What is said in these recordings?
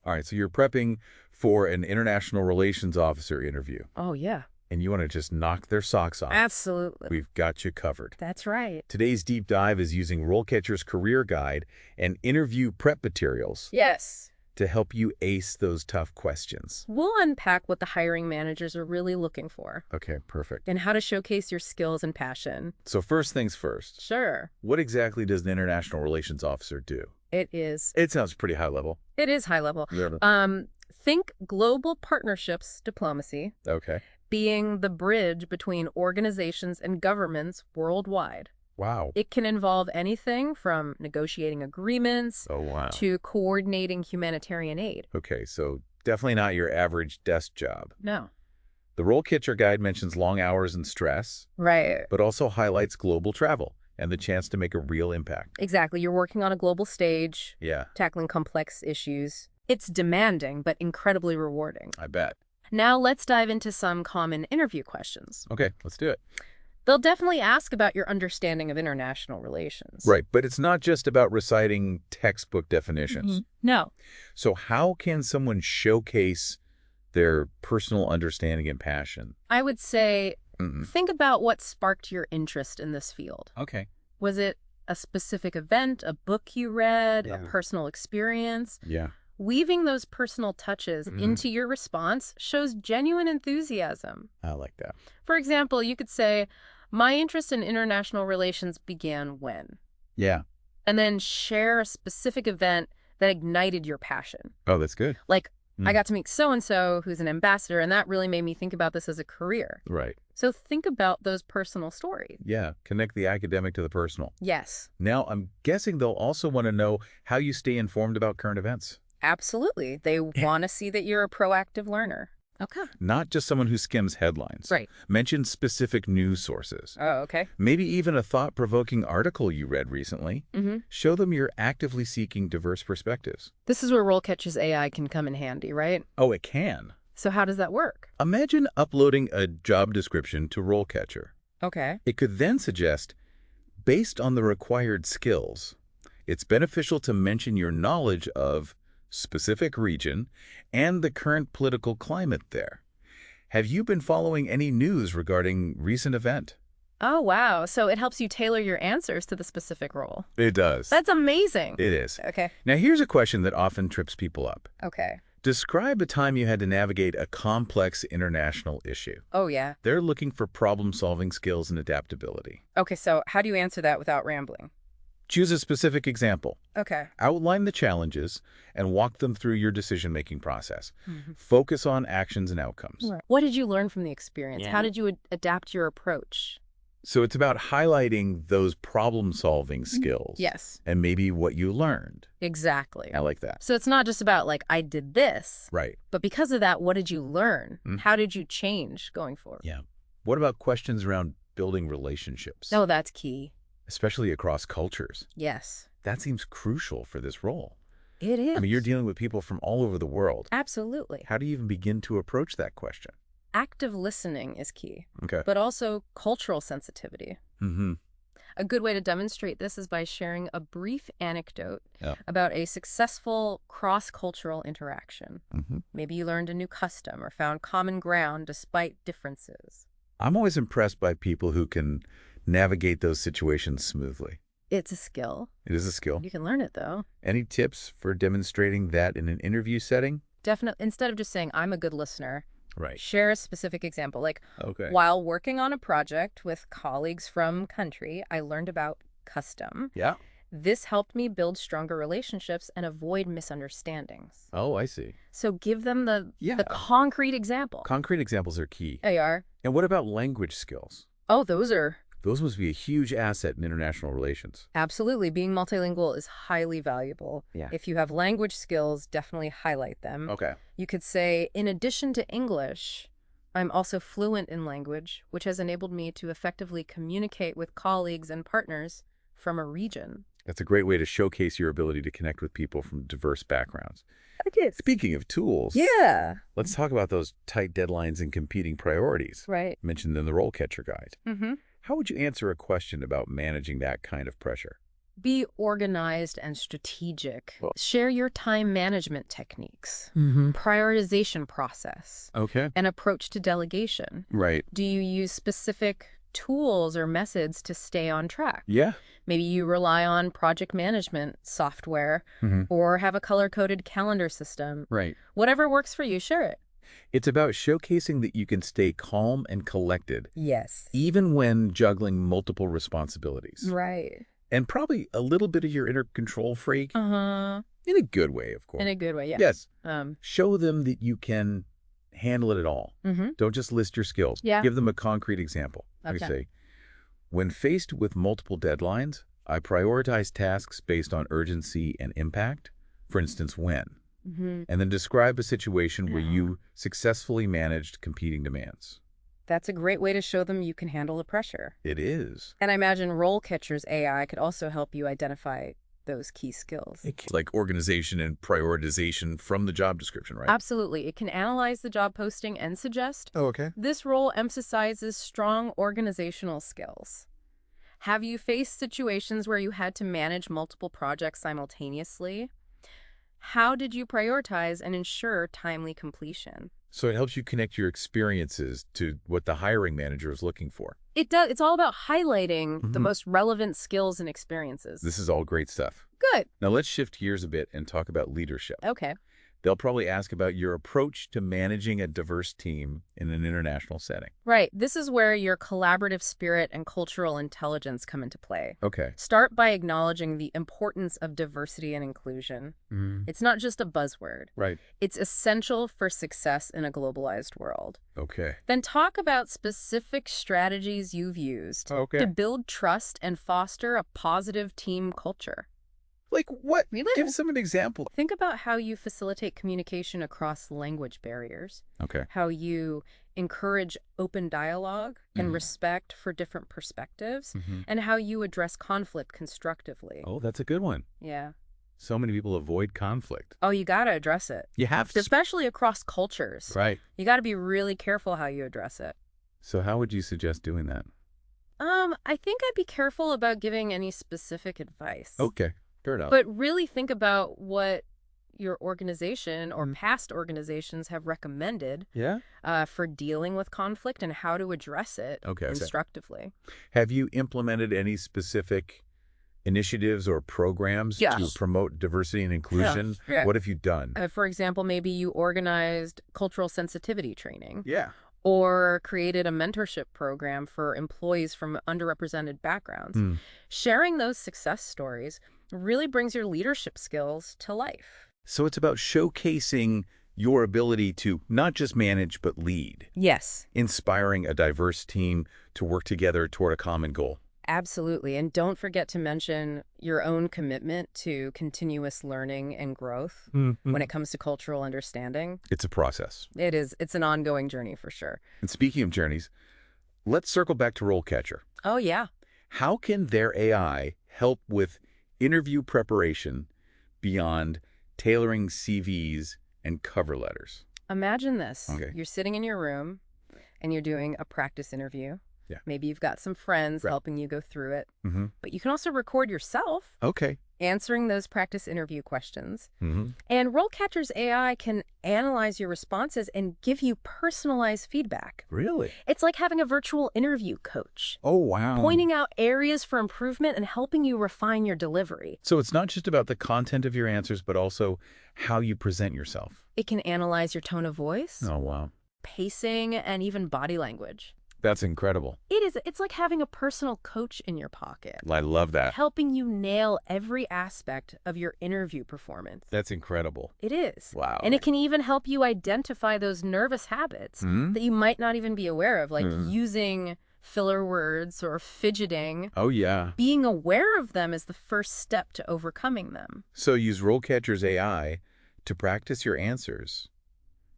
All right, so you're prepping for an international relations officer interview, Oh, yeah. and you want to just knock their socks off. Absolutely. We've got you covered. That's right. Today's deep dive is using RoleCatcher's Career Guide and interview prep materials Yes. to help you ace those tough questions. We'll unpack what the hiring managers are really looking for Okay, perfect. and how to showcase your skills and passion. So first things first, Sure. what exactly does an international relations officer do? It is. It sounds pretty high level. It is high level. Yeah. Think global partnerships diplomacy, Okay. being the bridge between organizations and governments worldwide. Wow. It can involve anything from negotiating agreements Oh, wow. to coordinating humanitarian aid. Okay, so definitely not your average desk job. No. The RoleCatcher Guide mentions long hours and stress, Right. but also highlights global travel and the chance to make a real impact. Exactly. You're working on a global stage, Yeah, tackling complex issues. It's demanding, but incredibly rewarding. I bet. Now let's dive into some common interview questions. Okay, let's do it. They'll definitely ask about your understanding of international relations. Right, but it's not just about reciting textbook definitions. No. So how can someone showcase their personal understanding and passion? I would say Mm-mm. think about what sparked your interest in this field. Okay. Was it a specific event, a book you read, a Yeah. personal experience? Yeah. Weaving those personal touches into your response shows genuine enthusiasm. I like that. For example, you could say, my interest in international relations began when, Yeah. and then share a specific event that ignited your passion. Oh, that's good. Like, I Mm. got to meet so-and-so who's an ambassador, and that really made me think about this as a career. Right. So think about those personal stories. Yeah, connect the academic to the personal. Yes, Now, I'm guessing they'll also want to know how you stay informed about current events. absolutely. They want to see that you're a proactive learner. Okay. Not just someone who skims headlines. Right. Mention specific news sources. Oh, okay. Maybe even a thought-provoking article you read recently. Show them you're actively seeking diverse perspectives. This is where RoleCatcher's AI can come in handy, right? Oh, it can. So how does that work? Imagine uploading a job description to RoleCatcher. Okay. It could then suggest, based on the required skills, it's beneficial to mention your knowledge of specific region and the current political climate there. Have you been following any news regarding recent event? Oh, wow. So it helps you tailor your answers to the specific role. It does. That's amazing. It is. Okay. Now here's a question that often trips people up. Okay. Describe a time you had to navigate a complex international issue. Oh, yeah. They're looking for problem-solving skills and adaptability. Okay, so how do you answer that without rambling? Choose a specific example. Okay. Outline the challenges and walk them through your decision-making process. Focus on actions and outcomes. What did you learn from the experience? Yeah. How did you adapt your approach? So it's about highlighting those problem-solving skills. Yes. And maybe what you learned. Exactly. I like that. So it's not just about, like, I did this, Right. but because of that, what did you learn? Mm. How did you change going forward? Yeah. What about questions around building relationships? Oh, that's key. Especially across cultures. Yes. That seems crucial for this role. It is. I mean, you're dealing with people from all over the world. Absolutely. How do you even begin to approach that question? Active listening is key, Okay. but also cultural sensitivity. Mm-hmm. A good way to demonstrate this is by sharing a brief anecdote Yeah. about a successful cross-cultural interaction. Mm-hmm. Maybe you learned a new custom or found common ground despite differences. I'm always impressed by people who can navigate those situations smoothly. It's a skill. It is a skill. You can learn it, though. Any tips for demonstrating that in an interview setting? Definitely. Instead of just saying, I'm a good listener, Right. share a specific example. Like, Okay. while working on a project with colleagues from country, I learned about custom. Yeah. This helped me build stronger relationships and avoid misunderstandings. Oh, I see. So give them the Yeah. concrete example. Concrete examples are key. There you are. And what about language skills? Oh, those are Those must be a huge asset in international relations. absolutely. Being multilingual is highly valuable. Yeah. If you have language skills, definitely highlight them. Okay. You could say, in addition to English, I'm also fluent in language, which has enabled me to effectively communicate with colleagues and partners from a region. That's a great way to showcase your ability to connect with people from diverse backgrounds. Speaking of tools, Yeah. let's talk about those tight deadlines and competing priorities Right. mentioned in the RoleCatcher Guide. Mm-hmm. How would you answer a question about managing that kind of pressure? Be organized and strategic. Well- Share your time management techniques, Mm-hmm. prioritization process, Okay. and approach to delegation. Right. Do you use specific tools or methods to stay on track? Yeah. Maybe you rely on project management software Mm-hmm. or have a color-coded calendar system. Right. Whatever works for you, share it. It's about showcasing that you can stay calm and collected, Yes. even when juggling multiple responsibilities. Right. And probably a little bit of your inner control freak, Uh-huh. in a good way, of course. In a good way, yeah. Yes. Um, Show them that you can handle it all. mm-hmm. Don't just list your skills. Yeah. Give them a concrete example. Like Okay. say, when faced with multiple deadlines, I prioritize tasks based on urgency and impact. For instance, when. Mm-hmm. And then describe a situation where you successfully managed competing demands. That's a great way to show them you can handle the pressure. It is. And I imagine RoleCatcher's AI could also help you identify those key skills. It's like organization and prioritization from the job description, right? Absolutely. It can analyze the job posting and suggest, Oh, okay. this role emphasizes strong organizational skills. Have you faced situations where you had to manage multiple projects simultaneously? How did you prioritize and ensure timely completion? So it helps you connect your experiences to what the hiring manager is looking for. It does. It's all about highlighting the Mhm. most relevant skills and experiences. This is all great stuff. Good. Now let's shift gears a bit and talk about leadership. Okay. They'll probably ask about your approach to managing a diverse team in an international setting. Right. This is where your collaborative spirit and cultural intelligence come into play. Okay. Start by acknowledging the importance of diversity and inclusion. It's not just a buzzword. Right. It's essential for success in a globalized world. Okay. Then talk about specific strategies you've used to build trust and foster a positive team culture. Like what? Really? Give some an example. Think about how you facilitate communication across language barriers, Okay. how you encourage open dialogue and respect for different perspectives, and how you address conflict constructively. Oh, that's a good one. Yeah. So many people avoid conflict. Oh, you got to address it. You have to. Especially across cultures. Right. You got to be really careful how you address it. So how would you suggest doing that? I think I'd be careful about giving any specific advice. Okay. Fair enough. But really think about what your organization or past organizations have recommended yeah? for dealing with conflict and how to address it Okay. instructively. Have you implemented any specific initiatives or programs to Yes. promote diversity and inclusion? Yeah. What have you done? For example, maybe you organized cultural sensitivity training Yeah. or created a mentorship program for employees from underrepresented backgrounds. Sharing those success stories really brings your leadership skills to life. So it's about showcasing your ability to not just manage, but lead, Yes, inspiring a diverse team to work together toward a common goal. absolutely. And don't forget to mention your own commitment to continuous learning and growth when it comes to cultural understanding. It's a process. It is. It's an ongoing journey for sure. And speaking of journeys, let's circle back to RoleCatcher. Oh, yeah. How can their AI help with interview preparation beyond tailoring CVs and cover letters? Imagine this. Okay. You're sitting in your room and you're doing a practice interview. Yeah. Maybe you've got some friends Right. helping you go through it. Mm-hmm. But you can also record yourself Okay. answering those practice interview questions. Mm-hmm. And RoleCatcher's AI can analyze your responses and give you personalized feedback. Really? It's like having a virtual interview coach, Oh, wow. pointing out areas for improvement and helping you refine your delivery. So it's not just about the content of your answers, but also how you present yourself. It can analyze your tone of voice, Oh, wow. pacing, and even body language. That's incredible. It's like having a personal coach in your pocket, I love that. helping you nail every aspect of your interview performance. That's incredible. It is. Wow. And it can even help you identify those nervous habits that you might not even be aware of, like using filler words or fidgeting. Oh, yeah. Being aware of them is the first step to overcoming them. So use RoleCatcher's AI to practice your answers,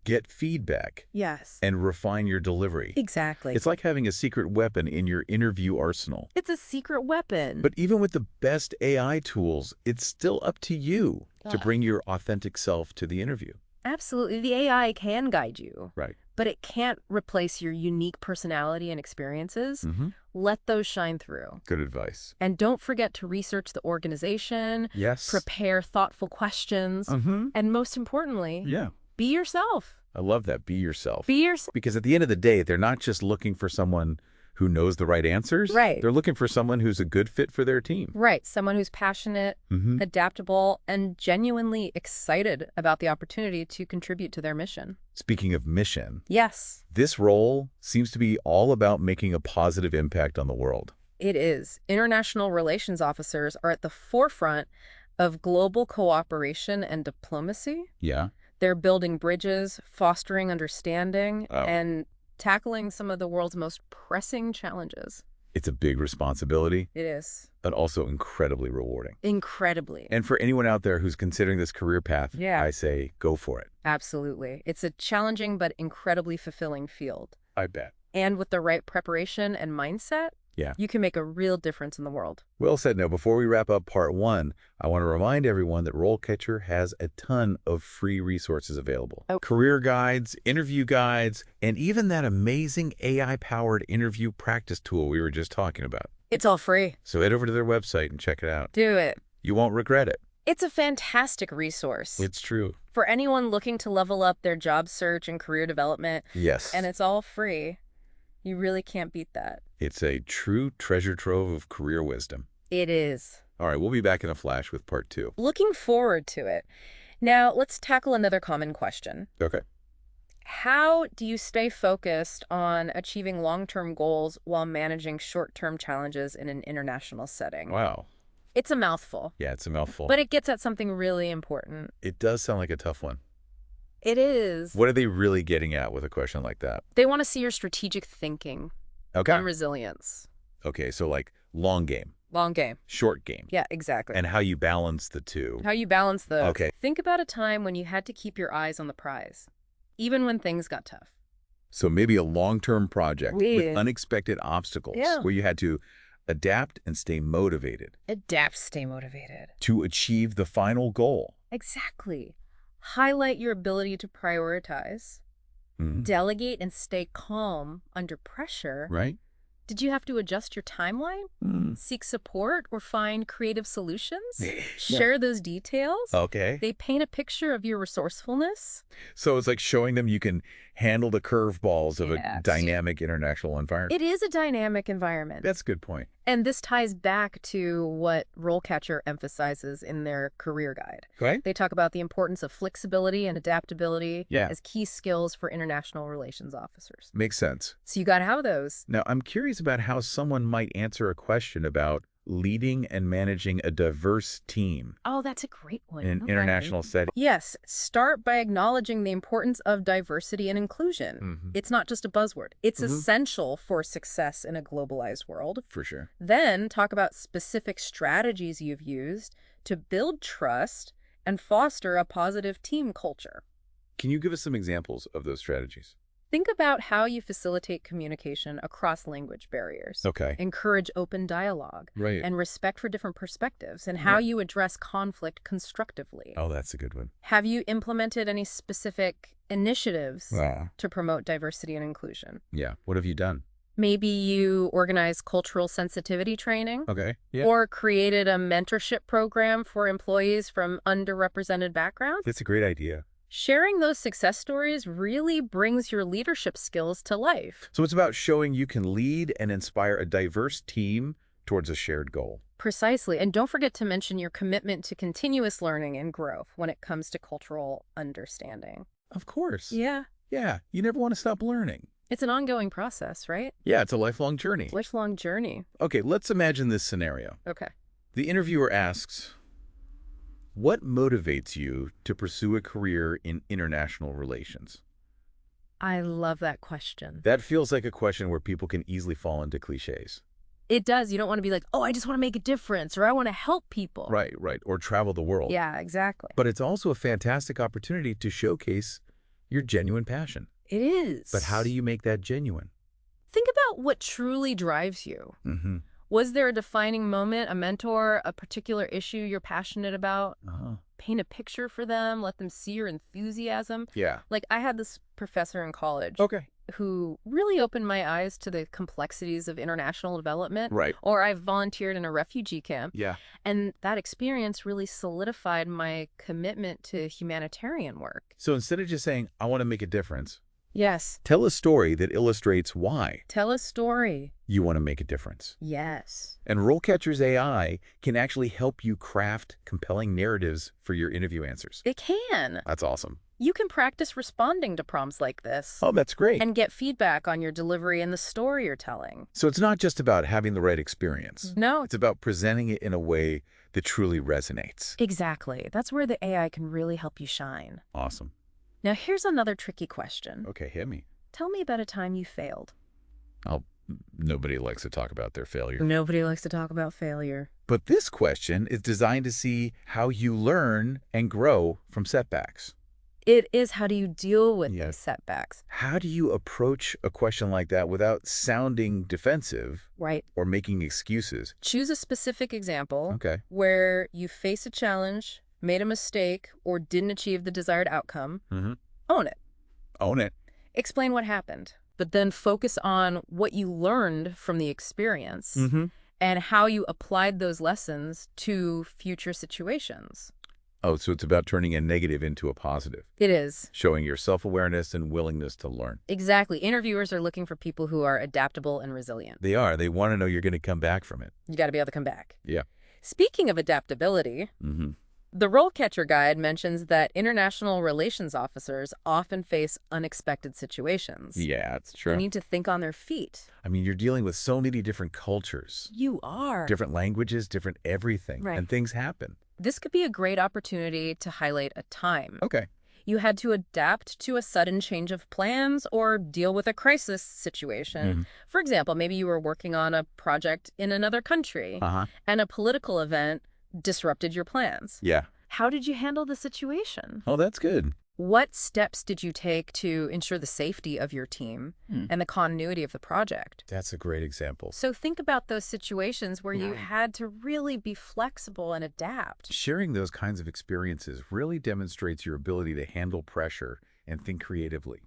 get feedback, Yes. and refine your delivery. Exactly. It's like having a secret weapon in your interview arsenal. It's a secret weapon. But even with the best AI tools, it's still up to you to Ugh. bring your authentic self to the interview. Absolutely. The AI can guide you, Right. but it can't replace your unique personality and experiences. Let those shine through. Good advice. And don't forget to research the organization, Yes. prepare thoughtful questions, and most importantly, Yeah. be yourself. I love that. Be yourself. Be yourself. Because at the end of the day, they're not just looking for someone who knows the right answers. Right. They're looking for someone who's a good fit for their team. Right. Someone who's passionate, adaptable, and genuinely excited about the opportunity to contribute to their mission. Speaking of mission, Yes, this role seems to be all about making a positive impact on the world. it is. International relations officers are at the forefront of global cooperation and diplomacy. Yeah. They're building bridges, fostering understanding, Oh. and tackling some of the world's most pressing challenges. It's a big responsibility, It is. but also incredibly rewarding. Incredibly. And for anyone out there who's considering this career path, Yeah. I say go for it. Absolutely. It's a challenging but incredibly fulfilling field. I bet. And with the right preparation and mindset, Yeah. you can make a real difference in the world. Well said. Now, before we wrap up part 1, I want to remind everyone that RoleCatcher has a ton of free resources available. Oh. Career guides, interview guides, and even that amazing AI-powered interview practice tool we were just talking about. It's all free. So head over to their website and check it out. Do it. You won't regret it. It's a fantastic resource It's true. for anyone looking to level up their job search and career development, Yes. and it's all free. You really can't beat that. It's a true treasure trove of career wisdom. It is. All right, we'll be back in a flash with part 2. Looking forward to it. Now, let's tackle another common question. Okay. How do you stay focused on achieving long-term goals while managing short-term challenges in an international setting? Wow. It's a mouthful, Yeah, it's a mouthful. but it gets at something really important. It does sound like a tough one. It is. What are they really getting at with a question like that? They want to see your strategic thinking Okay. and resilience. Okay, so like long game, Long game. short game, Yeah, exactly. and how you balance the two. How you balance those. Okay. Think about a time when you had to keep your eyes on the prize, even when things got tough. So maybe a long-term project Yeah. with unexpected obstacles Yeah. where you had to adapt and stay motivated Adapt, stay motivated. to achieve the final goal. Exactly. Highlight your ability to prioritize, Mhm. delegate, and stay calm under pressure. Right? Did you have to adjust your timeline, seek support, or find creative solutions? Share those details. Okay. They paint a picture of your resourcefulness. So it's like showing them you can handle the curveballs of a Yes. dynamic international environment. It is a dynamic environment. That's a good point. And this ties back to what RoleCatcher emphasizes in their career guide. Right? They talk about the importance of flexibility and adaptability Yeah. as key skills for international relations officers. Makes sense. So you got to have those. Now, I'm curious about how someone might answer a question about leading and managing a diverse team Oh, that's a great one. in an Okay. international setting. Yes, start by acknowledging the importance of diversity and inclusion. Mhm. It's not just a buzzword. It's Mhm. essential for success in a globalized world. For sure. Then talk about specific strategies you've used to build trust and foster a positive team culture. Can you give us some examples of those strategies? Think about how you facilitate communication across language barriers. Okay. Encourage open dialogue Right. and respect for different perspectives, and how you address conflict constructively. Oh, that's a good one. Have you implemented any specific initiatives Wow. to promote diversity and inclusion? Yeah. What have you done? Maybe you organize cultural sensitivity training Okay. Yeah. or created a mentorship program for employees from underrepresented backgrounds. That's a great idea. Sharing those success stories really brings your leadership skills to life. So it's about showing you can lead and inspire a diverse team towards a shared goal. Precisely. And don't forget to mention your commitment to continuous learning and growth when it comes to cultural understanding. Of course. Yeah. Yeah. You never want to stop learning. It's an ongoing process, right? Yeah, it's a lifelong journey. Lifelong journey. Okay, let's imagine this scenario. Okay. The interviewer asks, what motivates you to pursue a career in international relations? I love that question. That feels like a question where people can easily fall into cliches. It does. You don't want to be like, oh, I just want to make a difference or I want to help people. Right, right. Or travel the world. Yeah, exactly. But it's also a fantastic opportunity to showcase your genuine passion. It is. But how do you make that genuine? Think about what truly drives you. Mm-hmm. Was there a defining moment, a mentor, a particular issue you're passionate about? paint a picture for them, let them see your enthusiasm. Yeah. Like, I had this professor in college Okay. who really opened my eyes to the complexities of international development. Right. Or I volunteered in a refugee camp. Yeah. And that experience really solidified my commitment to humanitarian work. So instead of just saying, I want to make a difference, Yes. tell a story that illustrates why Tell a story. you want to make a difference. Yes. And RoleCatcher's AI can actually help you craft compelling narratives for your interview answers. It can. That's awesome. You can practice responding to prompts like this. Oh, that's great. And get feedback on your delivery and the story you're telling. So it's not just about having the right experience. No. It's about presenting it in a way that truly resonates. Exactly. That's where the AI can really help you shine. Awesome. Now, here's another tricky question. Okay, hit me. Tell me about a time you failed. Nobody likes to talk about their failure. Nobody likes to talk about failure. But this question is designed to see how you learn and grow from setbacks. It is, how do you deal with Yeah. these setbacks? How do you approach a question like that without sounding defensive Right. or making excuses? Choose a specific example Okay. where you face a challenge, made a mistake, or didn't achieve the desired outcome. Mm-hmm. Own it. Own it. Explain what happened, but then focus on what you learned from the experience Mm-hmm. and how you applied those lessons to future situations. Oh, so it's about turning a negative into a positive, It is. showing your self-awareness and willingness to learn. Exactly. Interviewers are looking for people who are adaptable and resilient. They are. They want to know you're going to come back from it. You got to be able to come back. Yeah. Speaking of adaptability, Mm-hmm. the RoleCatcher Guide mentions that international relations officers often face unexpected situations. Yeah, it's They true. need to think on their feet. I mean, you're dealing with so many different cultures, You are. different languages, different everything, Right. and things happen. This could be a great opportunity to highlight a time Okay. you had to adapt to a sudden change of plans or deal with a crisis situation. Mhm. For example, maybe you were working on a project in another country Uh-huh. and a political event disrupted your plans. Yeah. How did you handle the situation? Oh, that's good. What steps did you take to ensure the safety of your team and the continuity of the project? That's a great example. So think about those situations where you Right. had to really be flexible and adapt. Sharing those kinds of experiences really demonstrates your ability to handle pressure and think creatively.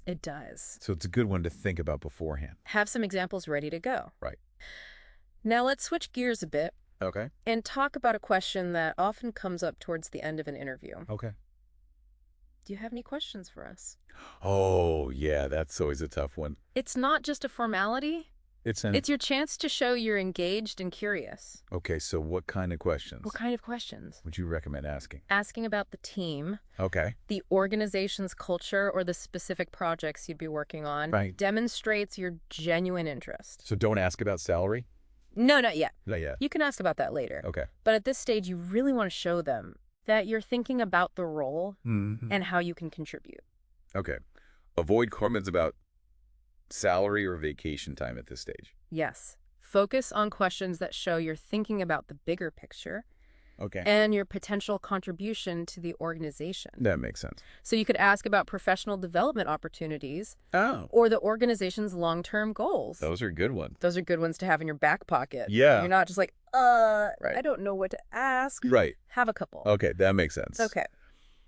It does. So it's a good one to think about beforehand. Have some examples ready to go. Right. Now let's switch gears a bit Okay. and talk about a question that often comes up towards the end of an interview. Okay. Do you have any questions for us? Oh, yeah, that's always a tough one. It's not just a formality. It's It's your chance to show you're engaged and curious. Okay, so what kind of questions What kind of questions? would you recommend asking? Asking about the team, Okay. the organization's culture, or the specific projects you'd be working on Right. demonstrates your genuine interest. So don't ask about salary? No, not yet. Not yet. You can ask about that later. Okay. But at this stage, you really want to show them that you're thinking about the role Mm-hmm. and how you can contribute. Okay. Avoid comments about salary or vacation time at this stage. Yes. Focus on questions that show you're thinking about the bigger picture Okay. and your potential contribution to the organization. That makes sense. So you could ask about professional development opportunities Oh, or the organization's long-term goals. those are good ones. Those are good ones to have in your back pocket. Yeah. You're not just like, Right. I don't know what to ask. Right. Have a couple. Okay, that makes sense. Okay.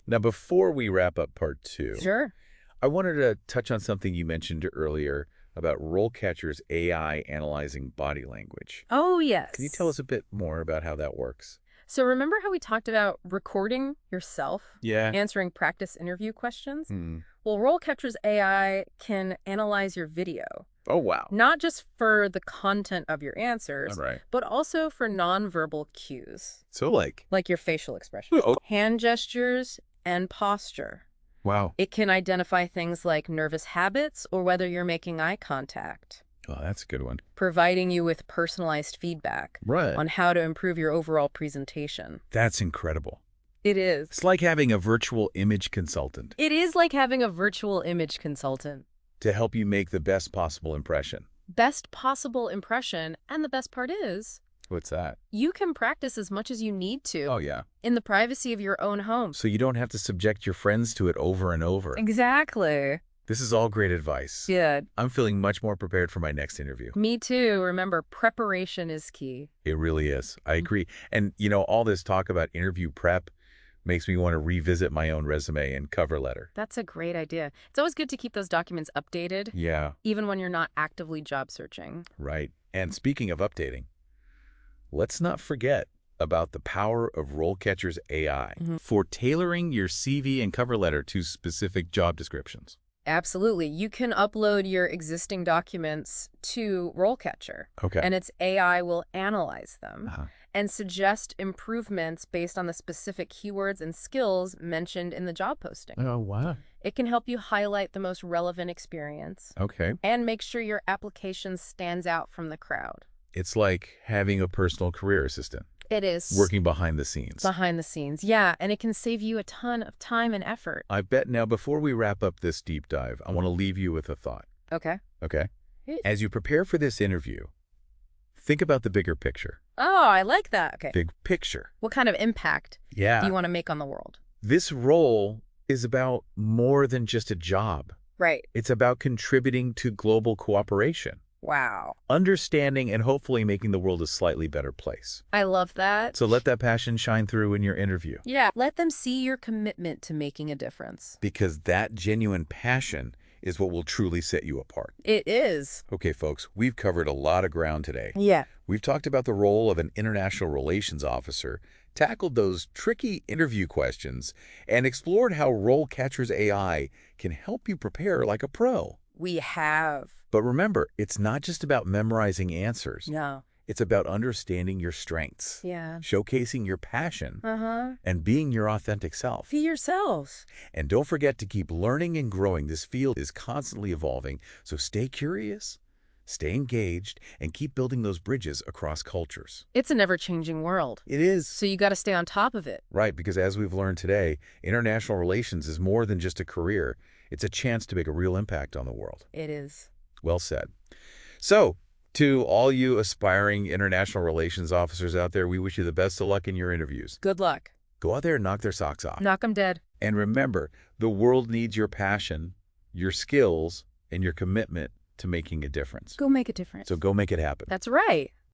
Now, before we wrap up part 2, Sure. I wanted to touch on something you mentioned earlier about RoleCatcher's AI analyzing body language. Oh, yes. Can you tell us a bit more about how that works? So remember how we talked about recording yourself, Yeah. answering practice interview questions? Hmm. Well, RoleCatcher's AI can analyze your video, Oh, wow. not just for the content of your answers, All right. but also for nonverbal cues, So, like, like your facial expression, Oh. hand gestures, and posture. wow. It can identify things like nervous habits or whether you're making eye contact, Oh, that's a good one. providing you with personalized feedback Right. on how to improve your overall presentation. That's incredible. It is. It's like having a virtual image consultant It is like having a virtual image consultant. to help you make the best possible impression. Best possible impression, and the best part is, What's that? you can practice as much as you need to Oh, yeah. in the privacy of your own home. So you don't have to subject your friends to it over and over. Exactly. This is all great advice. Good. I'm feeling much more prepared for my next interview. Me too. Remember, preparation is key. It really is. I agree. And, all this talk about interview prep, Makes me want to revisit my own resume and cover letter. That's a great idea. It's always good to keep those documents updated, Yeah, even when you're not actively job searching. right. And speaking of updating, let's not forget about the power of RoleCatcher's AI for tailoring your CV and cover letter to specific job descriptions. Absolutely. You can upload your existing documents to RoleCatcher, Okay. and its AI will analyze them Uh-huh. and suggest improvements based on the specific keywords and skills mentioned in the job posting. Oh, wow. It can help you highlight the most relevant experience Okay. and make sure your application stands out from the crowd. It's like having a personal career assistant It is. working behind the scenes. Behind the scenes, yeah, and it can save you a ton of time and effort. I bet now before we wrap up this deep dive, I want to leave you with a thought. Okay. Okay? As you prepare for this interview, think about the bigger picture. Oh, I like that. Okay. Big picture. What kind of impact Yeah. do you want to make on the world? This role is about more than just a job. Right. It's about contributing to global cooperation, Wow. understanding, and hopefully making the world a slightly better place. I love that. So let that passion shine through in your interview, Yeah, let them see your commitment to making a difference. because that genuine passion is what will truly set you apart. It is. Okay, folks, we've covered a lot of ground today. Yeah. We've talked about the role of an international relations officer, tackled those tricky interview questions, and explored how RoleCatcher's AI can help you prepare like a pro. We have. But remember, it's not just about memorizing answers. No. It's about understanding your strengths, Yeah. showcasing your passion, Uh-huh. and being your authentic self. Be yourselves. And don't forget to keep learning and growing. This field is constantly evolving, so stay curious, stay engaged, and keep building those bridges across cultures. It's an ever-changing world, It is. so you got to stay on top of it. Right, because as we've learned today, international relations is more than just a career. It's a chance to make a real impact on the world. It is. Well said. So, to all you aspiring international relations officers out there, we wish you the best of luck in your interviews. Good luck. Go out there and knock their socks off. Knock 'em dead. And remember, the world needs your passion, your skills, and your commitment to making a difference. Go make a difference. So go make it happen. That's right.